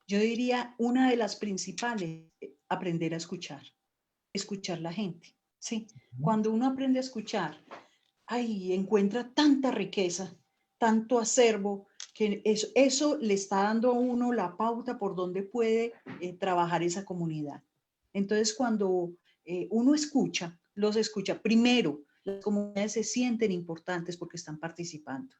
Yo diría una de las principales, aprender a escuchar la gente. Sí, cuando uno aprende a escuchar, ay, encuentra tanta riqueza, tanto acervo, que eso le está dando a uno la pauta por donde puede trabajar esa comunidad. Entonces, cuando uno escucha, los escucha, primero, las comunidades se sienten importantes porque están participando.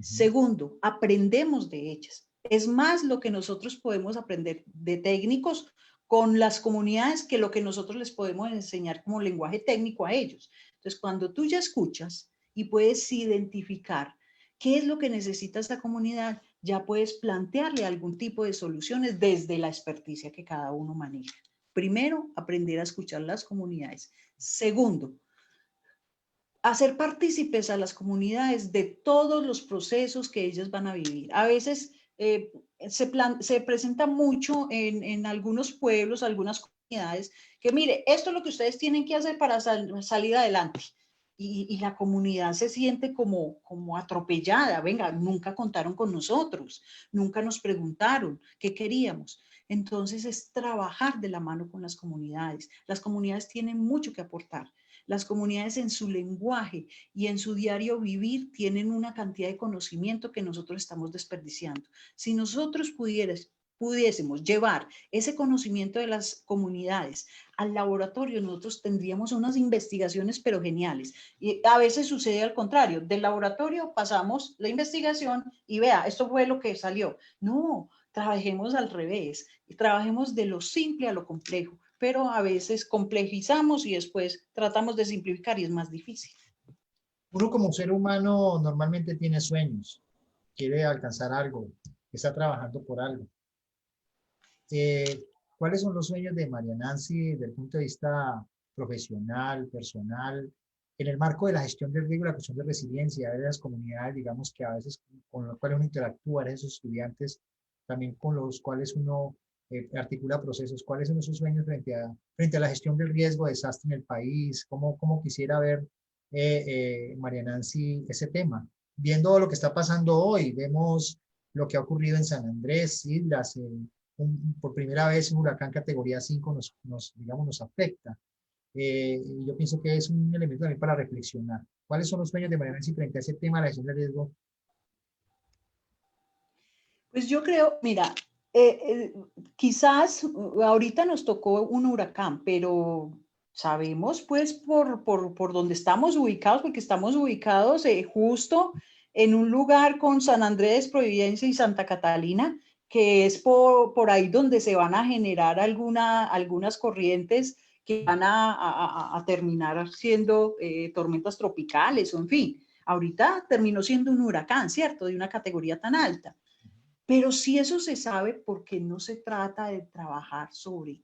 Segundo, aprendemos de ellas. Es más lo que nosotros podemos aprender de técnicos con las comunidades que lo que nosotros les podemos enseñar como lenguaje técnico a ellos. Entonces, cuando tú ya escuchas y puedes identificar qué es lo que necesita esta comunidad, ya puedes plantearle algún tipo de soluciones desde la experticia que cada uno maneja. Primero, aprender a escuchar las comunidades. Segundo, hacer partícipes a las comunidades de todos los procesos que ellas van a vivir. A veces se presenta mucho en algunos pueblos, algunas comunidades, que mire, esto es lo que ustedes tienen que hacer para salir adelante. Y la comunidad se siente como atropellada. Venga, nunca contaron con nosotros, nunca nos preguntaron qué queríamos. Entonces es trabajar de la mano con las comunidades. Las comunidades tienen mucho que aportar. Las comunidades en su lenguaje y en su diario vivir tienen una cantidad de conocimiento que nosotros estamos desperdiciando. Si nosotros pudiésemos llevar ese conocimiento de las comunidades al laboratorio, nosotros tendríamos unas investigaciones pero geniales. Y a veces sucede al contrario, del laboratorio pasamos la investigación y vea, esto fue lo que salió. No, trabajemos al revés, trabajemos de lo simple a lo complejo, pero a veces complejizamos y después tratamos de simplificar y es más difícil. Uno como ser humano normalmente tiene sueños, quiere alcanzar algo, está trabajando por algo. ¿Cuáles son los sueños de María Nancy desde el punto de vista profesional, personal, en el marco de la gestión del riesgo y la cuestión de resiliencia de las comunidades, digamos, que a veces con las cuales uno interactúa, esos estudiantes? también con los cuales uno articula procesos. ¿Cuáles son esos sueños frente a la gestión del riesgo de desastre en el país? ¿Cómo quisiera ver, María Nancy, ese tema? Viendo lo que está pasando hoy, vemos lo que ha ocurrido en San Andrés, Islas, por primera vez un huracán categoría 5 digamos, nos afecta. Yo pienso que es un elemento también para reflexionar. ¿Cuáles son los sueños de María Nancy frente a ese tema de la gestión del riesgo? Pues yo creo, mira, quizás ahorita nos tocó un huracán, pero sabemos pues por donde estamos ubicados, porque estamos ubicados justo en un lugar con San Andrés, Providencia y Santa Catalina, que es por ahí donde se van a generar algunas corrientes que van a terminar siendo tormentas tropicales, o en fin. Ahorita terminó siendo un huracán, ¿cierto? De una categoría tan alta. Pero si eso se sabe, porque no se trata de trabajar sobre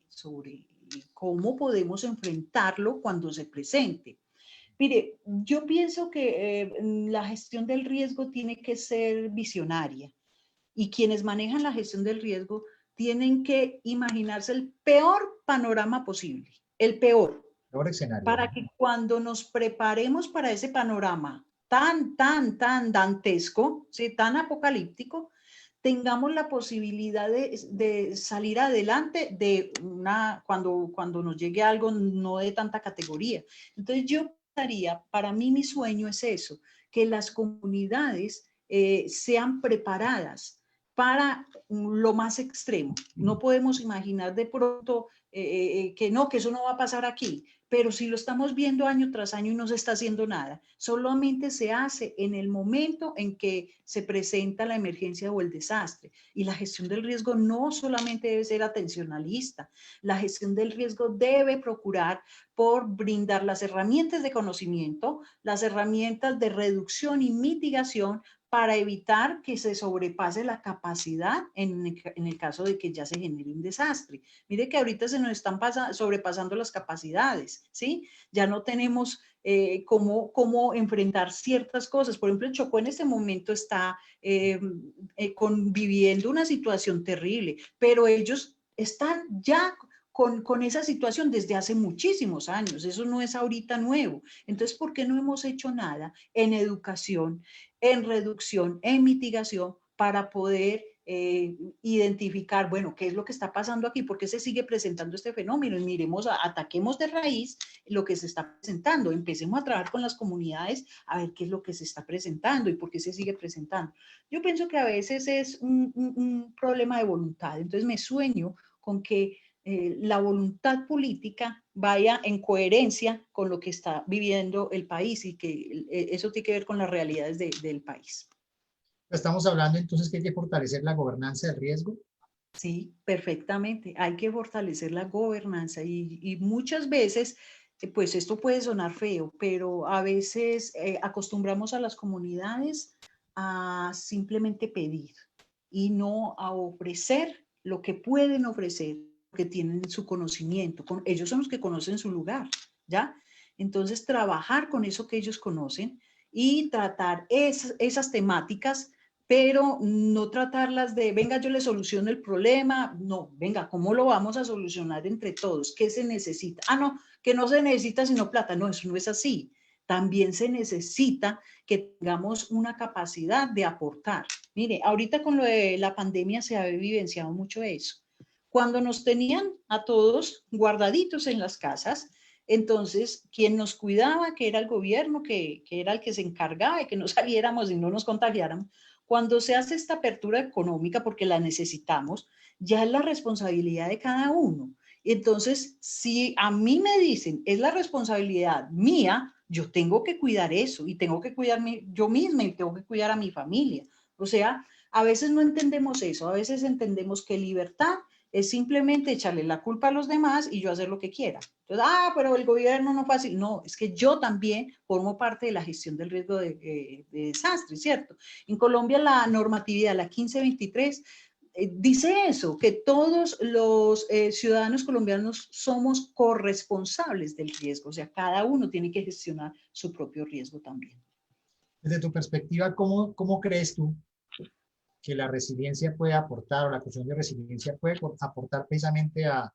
cómo podemos enfrentarlo cuando se presente. Mire, yo pienso que la gestión del riesgo tiene que ser visionaria y quienes manejan la gestión del riesgo tienen que imaginarse el peor panorama posible, el peor, Peor escenario. para que cuando nos preparemos para ese panorama tan dantesco, ¿sí? Tan apocalíptico, tengamos la posibilidad de salir adelante cuando nos llegue algo no de tanta categoría. Entonces yo pensaría, para mí mi sueño es eso, que las comunidades sean preparadas para lo más extremo. No podemos imaginar de pronto que eso no va a pasar aquí, pero si lo estamos viendo año tras año y no se está haciendo nada, solamente se hace en el momento en que se presenta la emergencia o el desastre. Y la gestión del riesgo no solamente debe ser atencionalista, la gestión del riesgo debe procurar por brindar las herramientas de conocimiento, las herramientas de reducción y mitigación para evitar que se sobrepase la capacidad en el caso de que ya se genere un desastre. Mire que ahorita se nos están sobrepasando las capacidades, ¿sí? Ya no tenemos cómo enfrentar ciertas cosas. Por ejemplo, el Chocó en este momento está viviendo una situación terrible, pero ellos están ya con esa situación desde hace muchísimos años. Eso no es ahorita nuevo. Entonces, ¿por qué no hemos hecho nada en educación, en reducción, en mitigación para poder identificar, bueno, qué es lo que está pasando aquí, por qué se sigue presentando este fenómeno? Y miremos, ataquemos de raíz lo que se está presentando, empecemos a trabajar con las comunidades a ver qué es lo que se está presentando y por qué se sigue presentando. Yo pienso que a veces es un problema de voluntad, entonces me sueño con que la voluntad política vaya en coherencia con lo que está viviendo el país y que eso tiene que ver con las realidades del país. Estamos hablando entonces que hay que fortalecer la gobernanza del riesgo. Sí, perfectamente. Hay que fortalecer la gobernanza y muchas veces, pues esto puede sonar feo, pero a veces acostumbramos a las comunidades a simplemente pedir y no a ofrecer lo que pueden ofrecer, que tienen su conocimiento. Ellos son los que conocen su lugar, ¿ya? Entonces, trabajar con eso que ellos conocen y tratar esas temáticas, pero no tratarlas de, venga, yo le soluciono el problema. No, venga, ¿cómo lo vamos a solucionar entre todos? ¿Qué se necesita? Ah, no, que no se necesita sino plata. No, eso no es así. También se necesita que tengamos una capacidad de aportar. Mire, ahorita con lo de la pandemia se ha vivenciado mucho eso. Cuando nos tenían a todos guardaditos en las casas, entonces quien nos cuidaba, que era el gobierno, que era el que se encargaba de que no saliéramos y no nos contagiáramos, cuando se hace esta apertura económica, porque la necesitamos, ya es la responsabilidad de cada uno. Entonces, si a mí me dicen, es la responsabilidad mía, yo tengo que cuidar eso y tengo que cuidarme yo misma y tengo que cuidar a mi familia. O sea, a veces no entendemos eso, a veces entendemos que libertad es simplemente echarle la culpa a los demás y yo hacer lo que quiera. Entonces, pero el gobierno no fue así. No, es que yo también formo parte de la gestión del riesgo de desastre, ¿cierto? En Colombia la normatividad, la 1523, dice eso, que todos los ciudadanos colombianos somos corresponsables del riesgo, o sea, cada uno tiene que gestionar su propio riesgo también. Desde tu perspectiva, ¿cómo crees tú que la resiliencia puede aportar, o la cuestión de resiliencia puede aportar precisamente a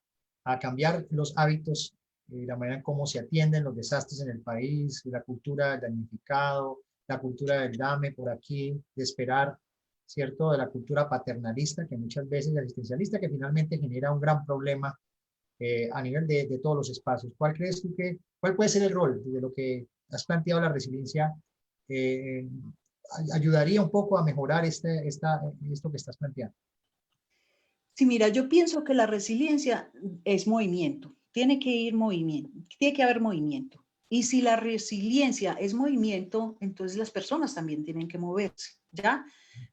cambiar los hábitos y la manera en cómo se atienden los desastres en el país, la cultura del damnificado, la cultura del dame por aquí, de esperar, ¿cierto? De la cultura paternalista, que muchas veces asistencialista, que finalmente genera un gran problema a nivel de todos los espacios. ¿Cuál crees tú cuál puede ser el rol de lo que has planteado la resiliencia? Eh, ayudaría un poco a mejorar esto que estás planteando. Sí, mira, yo pienso que la resiliencia es movimiento, tiene que ir movimiento, tiene que haber movimiento. Y si la resiliencia es movimiento, entonces las personas también tienen que moverse, ¿ya?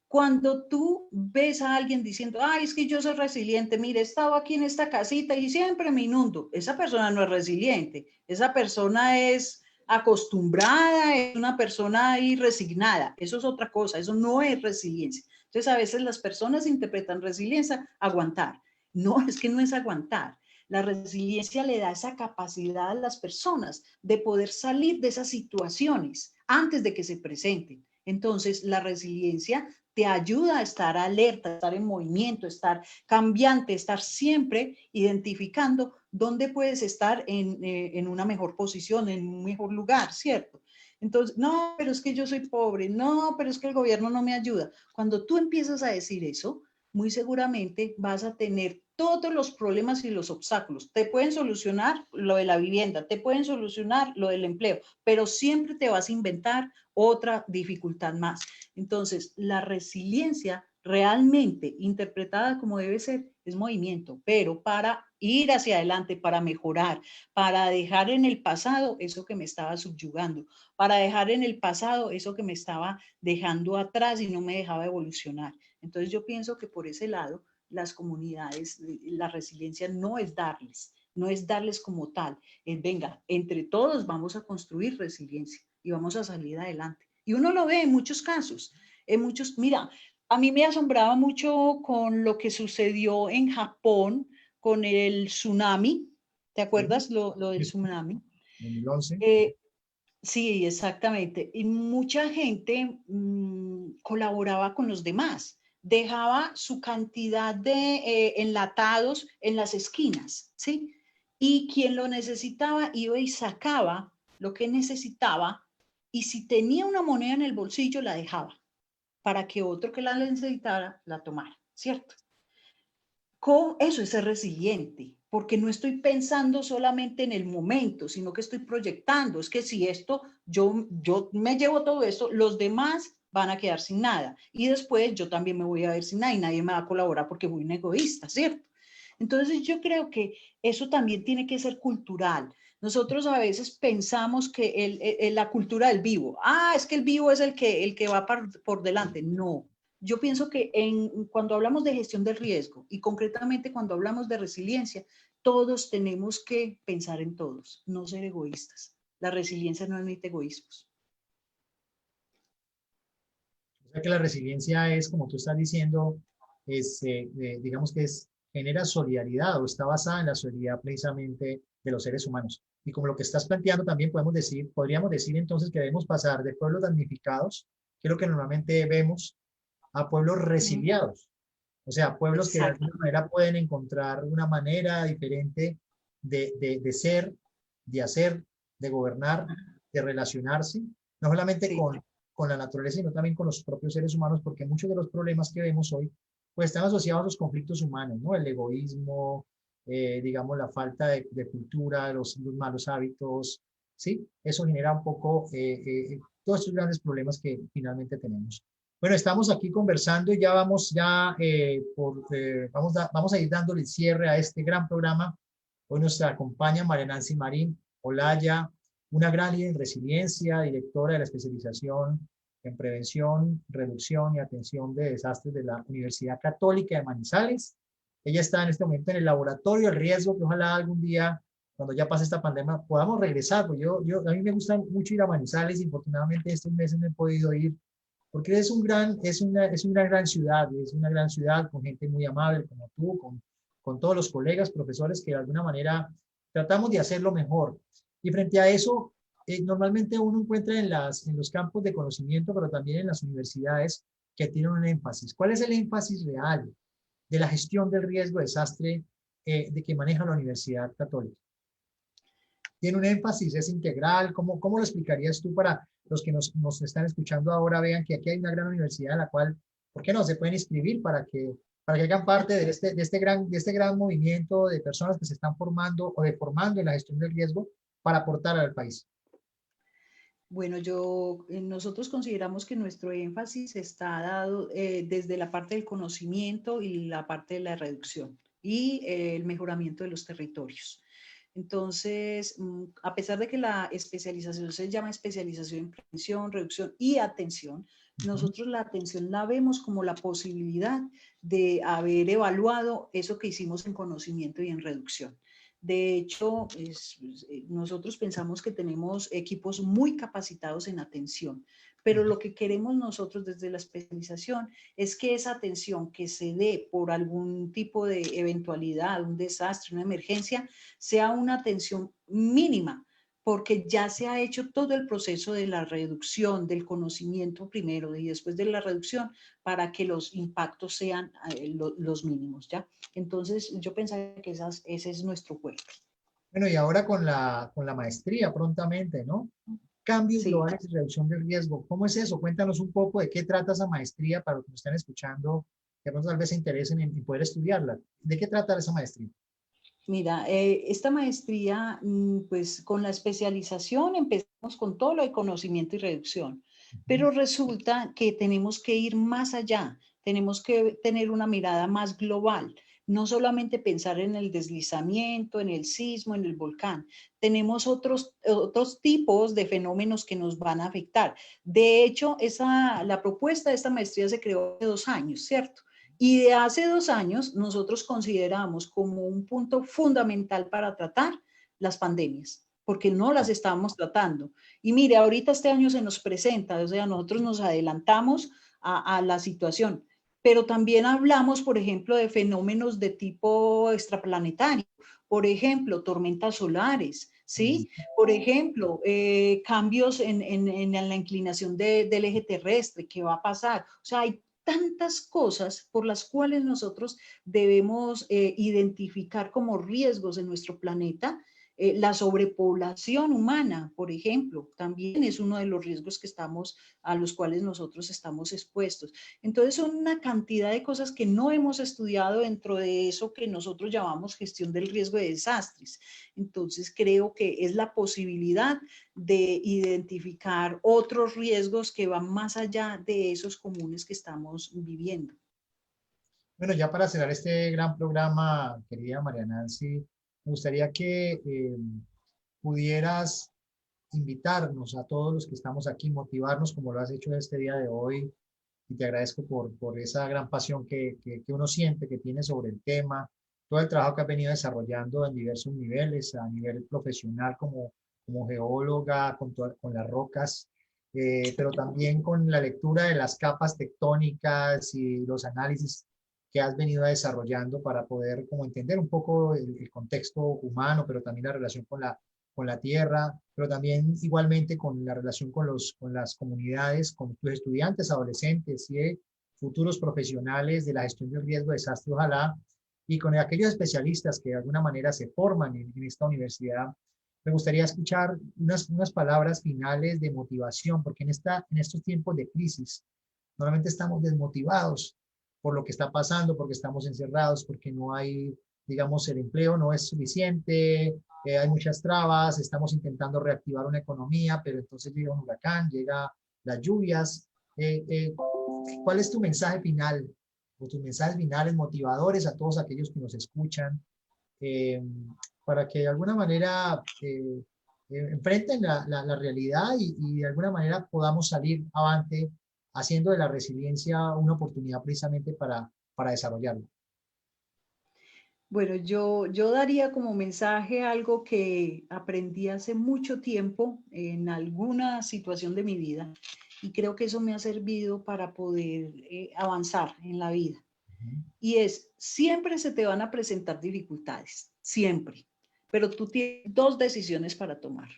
Cuando tú ves a alguien diciendo, ay, es que yo soy resiliente, mire, he estado aquí en esta casita y siempre me inundo, esa persona no es resiliente, esa persona es acostumbrada, es una persona ahí resignada, eso es otra cosa, eso no es resiliencia. Entonces a veces las personas interpretan resiliencia, aguantar. No, es que no es aguantar. La resiliencia le da esa capacidad a las personas de poder salir de esas situaciones antes de que se presenten. Entonces, la resiliencia te ayuda a estar alerta, a estar en movimiento, estar cambiante, estar siempre identificando dónde puedes estar en una mejor posición, en un mejor lugar, ¿cierto? Entonces, no, pero es que yo soy pobre, no, pero es que el gobierno no me ayuda. Cuando tú empiezas a decir eso, muy seguramente vas a tener todos los problemas y los obstáculos. Te pueden solucionar lo de la vivienda, te pueden solucionar lo del empleo, pero siempre te vas a inventar otra dificultad más. Entonces, la resiliencia realmente interpretada como debe ser es movimiento, pero para ir hacia adelante, para mejorar, para dejar en el pasado eso que me estaba subyugando, para dejar en el pasado eso que me estaba dejando atrás y no me dejaba evolucionar. Entonces yo pienso que por ese lado las comunidades, la resiliencia no es darles como tal, es venga, entre todos vamos a construir resiliencia y vamos a salir adelante. Y uno lo ve en muchos, mira, a mí me asombraba mucho con lo que sucedió en Japón con el tsunami, ¿te acuerdas lo del tsunami? 2011. Sí, exactamente. Y mucha gente colaboraba con los demás, dejaba su cantidad de enlatados en las esquinas, ¿sí? Y quien lo necesitaba iba y sacaba lo que necesitaba y si tenía una moneda en el bolsillo la dejaba para que otro que la necesitara la tomara, ¿cierto? Eso es ser resiliente, porque no estoy pensando solamente en el momento, sino que estoy proyectando. Es que si esto, yo me llevo todo esto, los demás van a quedar sin nada. Y después yo también me voy a ver sin nada y nadie me va a colaborar porque soy un egoísta, ¿cierto? Entonces yo creo que eso también tiene que ser cultural. Nosotros a veces pensamos que la cultura del vivo, es que el vivo es el que va por delante. No, yo pienso que cuando hablamos de gestión del riesgo y concretamente cuando hablamos de resiliencia, todos tenemos que pensar en todos, no ser egoístas. La resiliencia no admite egoísmos. O sea que la resiliencia es, como tú estás diciendo, digamos que genera solidaridad o está basada en la solidaridad precisamente de los seres humanos. Y como lo que estás planteando también podríamos decir entonces que debemos pasar de pueblos damnificados, que es lo que normalmente vemos, a pueblos resiliados. O sea, pueblos que de alguna Exactamente. manera pueden encontrar una manera diferente de ser, de hacer, de gobernar, de relacionarse, no solamente Sí, con la naturaleza, sino también con los propios seres humanos, porque muchos de los problemas que vemos hoy, pues están asociados a los conflictos humanos, ¿no? El egoísmo, digamos, la falta de cultura, los malos hábitos, ¿sí? Eso genera un poco todos estos grandes problemas que finalmente tenemos. Bueno, estamos aquí conversando y ya vamos a ir dándole cierre a este gran programa. Hoy nos acompaña María Nancy Marín Olaya, una gran líder en resiliencia, directora de la especialización en prevención, reducción y atención de desastres de la Universidad Católica de Manizales. Ella está en este momento en el laboratorio de riesgo, que ojalá algún día, cuando ya pase esta pandemia, podamos regresar. Pues a mí me gusta mucho ir a Manizales, infortunadamente estos meses no he podido ir porque es una gran ciudad con gente muy amable como tú, con todos los colegas, profesores que de alguna manera tratamos de hacerlo mejor. Y frente a eso, normalmente uno encuentra en los campos de conocimiento, pero también en las universidades, que tienen un énfasis. ¿Cuál es el énfasis real de la gestión del riesgo de desastre de que maneja la Universidad Católica? ¿Tiene un énfasis? ¿Es integral? ¿Cómo lo explicarías tú para los que nos están escuchando ahora? Vean que aquí hay una gran universidad a la cual, ¿por qué no? Se pueden inscribir para que hagan parte de este gran movimiento de personas que se están formando o deformando en la gestión del riesgo para aportar al país. Bueno, nosotros consideramos que nuestro énfasis está dado desde la parte del conocimiento y la parte de la reducción y el mejoramiento de los territorios. Entonces, a pesar de que la especialización se llama especialización en prevención, reducción y atención, nosotros la atención la vemos como la posibilidad de haber evaluado eso que hicimos en conocimiento y en reducción. De hecho, nosotros pensamos que tenemos equipos muy capacitados en atención, pero lo que queremos nosotros desde la especialización es que esa atención que se dé por algún tipo de eventualidad, un desastre, una emergencia, sea una atención mínima, porque ya se ha hecho todo el proceso de la reducción, del conocimiento primero y después de la reducción para que los impactos sean los mínimos, ¿ya? Entonces, yo pensaba que ese es nuestro juego. Bueno, y ahora con la maestría prontamente, ¿no? Cambios Sí. globales y reducción del riesgo. ¿Cómo es eso? Cuéntanos un poco de qué trata esa maestría para los que nos están escuchando, que tal vez se interesen en poder estudiarla. ¿De qué trata esa maestría? Mira, esta maestría, pues con la especialización empezamos con todo lo de conocimiento y reducción, pero resulta que tenemos que ir más allá, tenemos que tener una mirada más global, no solamente pensar en el deslizamiento, en el sismo, en el volcán, tenemos otros tipos de fenómenos que nos van a afectar. De hecho, la propuesta de esta maestría se creó hace 2 años, ¿cierto? Y de hace 2 años nosotros consideramos como un punto fundamental para tratar las pandemias, porque no las estábamos tratando. Y mire, ahorita este año se nos presenta, o sea, nosotros nos adelantamos a la situación, pero también hablamos, por ejemplo, de fenómenos de tipo extraplanetario, por ejemplo, tormentas solares, ¿sí? Por ejemplo, cambios en la inclinación del eje terrestre, ¿qué va a pasar? O sea, hay tantas cosas por las cuales nosotros debemos identificar como riesgos en nuestro planeta. La sobrepoblación humana, por ejemplo, también es uno de los riesgos a los cuales nosotros estamos expuestos. Entonces son una cantidad de cosas que no hemos estudiado dentro de eso que nosotros llamamos gestión del riesgo de desastres. Entonces creo que es la posibilidad de identificar otros riesgos que van más allá de esos comunes que estamos viviendo. Bueno, ya para cerrar este gran programa, querida María Nancy, me gustaría que pudieras invitarnos a todos los que estamos aquí, motivarnos como lo has hecho este día de hoy, y te agradezco por esa gran pasión que uno siente que tiene sobre el tema, todo el trabajo que has venido desarrollando en diversos niveles, a nivel profesional como geóloga, con las rocas, pero también con la lectura de las capas tectónicas y los análisis que has venido desarrollando para poder como entender un poco el contexto humano, pero también la relación con la tierra, pero también igualmente con la relación con las comunidades, con tus estudiantes, adolescentes y futuros profesionales de la gestión del riesgo de desastre, ojalá, y con aquellos especialistas que de alguna manera se forman en esta universidad. Me gustaría escuchar unas palabras finales de motivación, porque en estos tiempos de crisis, normalmente estamos desmotivados por lo que está pasando, porque estamos encerrados, porque no hay, digamos, el empleo no es suficiente, hay muchas trabas, estamos intentando reactivar una economía, pero entonces llega un huracán, llega las lluvias. ¿Cuál es tu mensaje final o tus mensajes finales motivadores a todos aquellos que nos escuchan eh, para que de alguna manera enfrenten la realidad y de alguna manera podamos salir avante haciendo de la resiliencia una oportunidad precisamente para desarrollarlo? Bueno, yo daría como mensaje algo que aprendí hace mucho tiempo en alguna situación de mi vida y creo que eso me ha servido para poder avanzar en la vida. Y es, siempre se te van a presentar dificultades, siempre, pero tú tienes dos decisiones para tomar.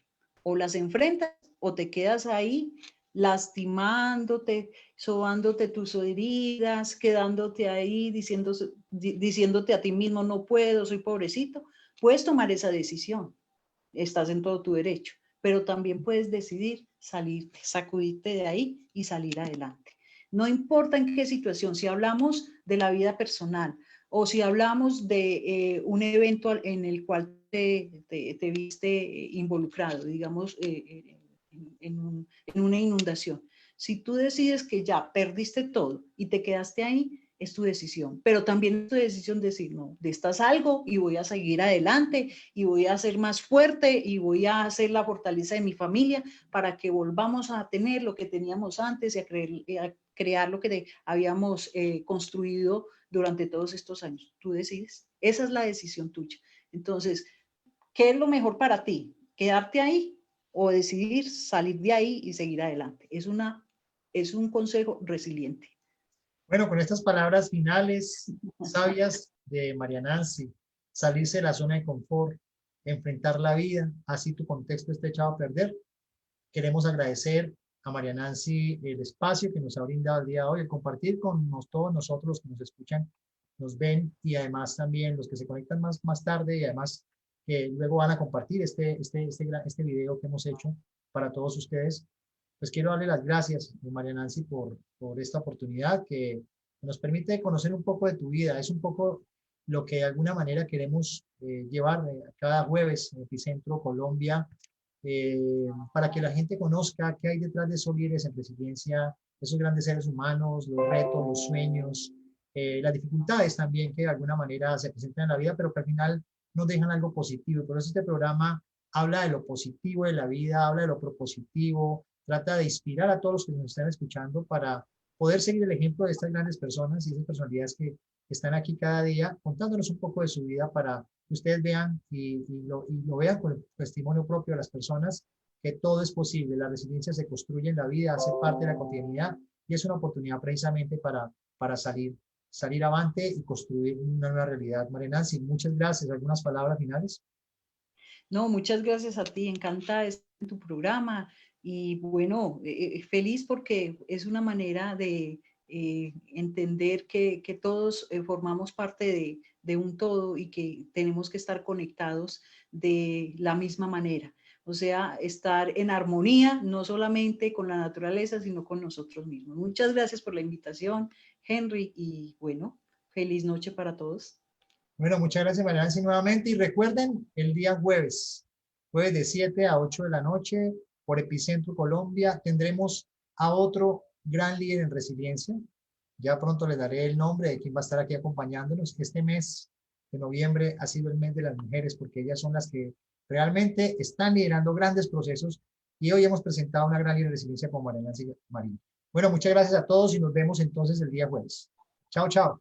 O las enfrentas o te quedas ahí lastimándote sobándote tus heridas, quedándote ahí, diciéndote a ti mismo, no puedo, soy pobrecito, puedes tomar esa decisión, estás en todo tu derecho, pero también puedes decidir salirte, sacudirte de ahí y salir adelante. No importa en qué situación, si hablamos de la vida personal o si hablamos de un evento en el cual te viste involucrado, digamos, en una inundación. Si tú decides que ya perdiste todo y te quedaste ahí, es tu decisión, pero también es tu decisión decir, no, de esta salgo y voy a seguir adelante y voy a ser más fuerte y voy a hacer la fortaleza de mi familia para que volvamos a tener lo que teníamos antes y a crear lo que habíamos construido durante todos estos años. Tú decides, esa es la decisión tuya. Entonces, ¿qué es lo mejor para ti? ¿Quedarte ahí o decidir salir de ahí y seguir adelante? Es un consejo resiliente. Bueno, con estas palabras finales, sabias de María Nancy, salirse de la zona de confort, enfrentar la vida, así tu contexto esté echado a perder. Queremos agradecer a María Nancy el espacio que nos ha brindado el día de hoy, el compartir con todos nosotros los que nos escuchan, nos ven y además también los que se conectan más tarde y además que luego van a compartir este video que hemos hecho para todos ustedes. Pues quiero darle las gracias, María Nancy, por esta oportunidad que nos permite conocer un poco de tu vida. Es un poco lo que de alguna manera queremos llevar cada jueves en Epicentro Colombia, para que la gente conozca qué hay detrás de esos líderes en resiliencia, esos grandes seres humanos, los retos, los sueños, las dificultades también que de alguna manera se presentan en la vida, pero que al final nos dejan algo positivo. Por eso este programa habla de lo positivo de la vida, habla de lo propositivo, trata de inspirar a todos los que nos están escuchando para poder seguir el ejemplo de estas grandes personas y esas personalidades que están aquí cada día contándonos un poco de su vida para que ustedes vean y lo vean con el testimonio propio de las personas, que todo es posible. La resiliencia se construye en la vida, hace parte de la cotidianidad y es una oportunidad precisamente para salir avante y construir una nueva realidad. María Nancy, muchas gracias. ¿Algunas palabras finales? No, muchas gracias a ti, encantada de estar en tu programa y bueno, feliz porque es una manera de entender que todos formamos parte de un todo y que tenemos que estar conectados de la misma manera. O sea, estar en armonía, no solamente con la naturaleza, sino con nosotros mismos. Muchas gracias por la invitación, Henry, y bueno, feliz noche para todos. Bueno, muchas gracias, María Nancy, nuevamente. Y recuerden, el día jueves de 7 a 8 de la noche, por Epicentro Colombia, tendremos a otro gran líder en resiliencia. Ya pronto les daré el nombre de quien va a estar aquí acompañándonos. Este mes de noviembre ha sido el mes de las mujeres, porque ellas son las que realmente están liderando grandes procesos. Y hoy hemos presentado una gran líder en resiliencia como María Nancy Marín. Bueno, muchas gracias a todos y nos vemos entonces el día jueves. Chao, chao.